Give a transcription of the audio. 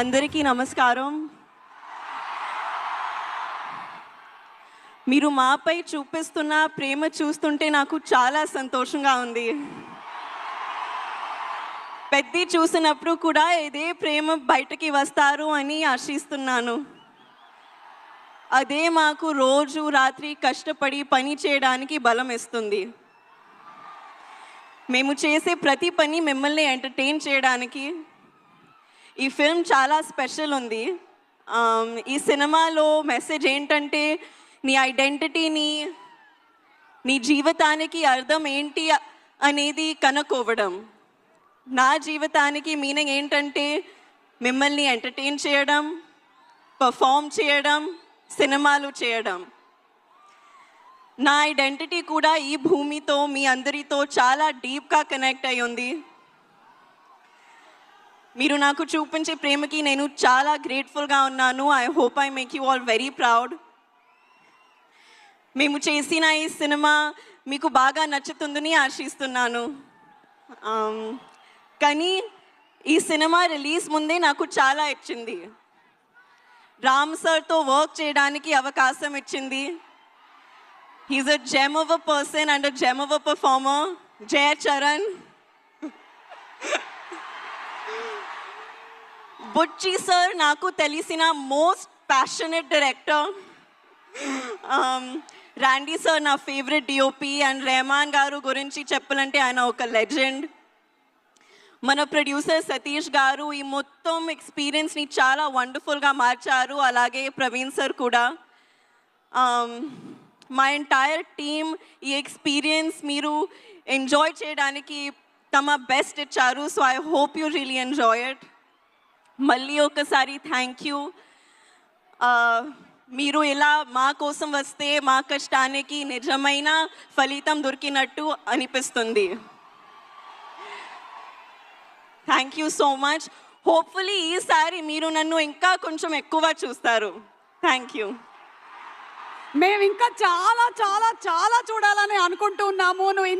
అందరికీ నమస్కారం. మీరు మాపై చూపిస్తున్న ప్రేమ చూస్తుంటే నాకు చాలా సంతోషంగా ఉంది. పెద్ది చూసినప్పుడు కూడా ఇదే ప్రేమ బయటకి వస్తారు అని ఆశిస్తున్నాను. అదే మాకు రోజు రాత్రి కష్టపడి పని చేయడానికి బలం ఇస్తుంది. మేము చేసే ప్రతి పని మిమ్మల్ని ఎంటర్టైన్ చేయడానికి. ఈ ఫిల్మ్ చాలా స్పెషల్ ఉంది. ఈ సినిమాలో మెసేజ్ ఏంటంటే నీ ఐడెంటిటీని, నీ జీవితానికి అర్థం ఏంటి అనేది కనుక్కోవడం. నా జీవితానికి మీనింగ్ ఏంటంటే మిమ్మల్ని ఎంటర్టైన్ చేయడం, పర్ఫామ్ చేయడం, సినిమాలు చేయడం. నా ఐడెంటిటీ కూడా ఈ భూమితో, మీ అందరితో చాలా డీప్గా కనెక్ట్ అయి ఉంది. మీరు నాకు చూపించే ప్రేమకి నేను చాలా గ్రేట్ఫుల్గా ఉన్నాను. I hope I make you all very proud. మేము చేసిన ఈ సినిమా మీకు బాగా నచ్చుతుందని ఆశిస్తున్నాను. కానీ ఈ సినిమా రిలీజ్ ముందే నాకు చాలా ఇచ్చింది. రామ్ సార్తో వర్క్ చేయడానికి అవకాశం ఇచ్చింది. He's a gem of a person and a gem of a performer. Jaya Charan. Buchi sir నాకు తెలిసిన most passionate director. Randy sir నా ఫేవరెట్ డిఓపి. అండ్ రెహమాన్ గారు గురించి చెప్పాలంటే ఆయన ఒక లెజెండ్. మన ప్రొడ్యూసర్ సతీష్ గారు ఈ మొత్తం ఎక్స్పీరియన్స్ని చాలా వండర్ఫుల్గా మార్చారు. అలాగే ప్రవీణ్ సార్ కూడా. మా ఎంటైర్ టీమ్ ఈ ఎక్స్పీరియన్స్ మీరు ఎంజాయ్ చేయడానికి తమ బెస్ట్ ఇచ్చారు. So I hope you really enjoy it. మళ్ళీ ఒకసారి థ్యాంక్ యూ. మీరు ఇలా మా కోసం వస్తే మా కష్టానికి నిజమైన ఫలితం దొరికినట్టు అనిపిస్తుంది. Thank you so much. Hopefully ఈసారి మీరు నన్ను ఇంకా కొంచెం ఎక్కువ చూస్తారు. Thank you. మేము ఇంకా చాలా చాలా చాలా చూడాలని అనుకుంటున్నాము. నువ్వు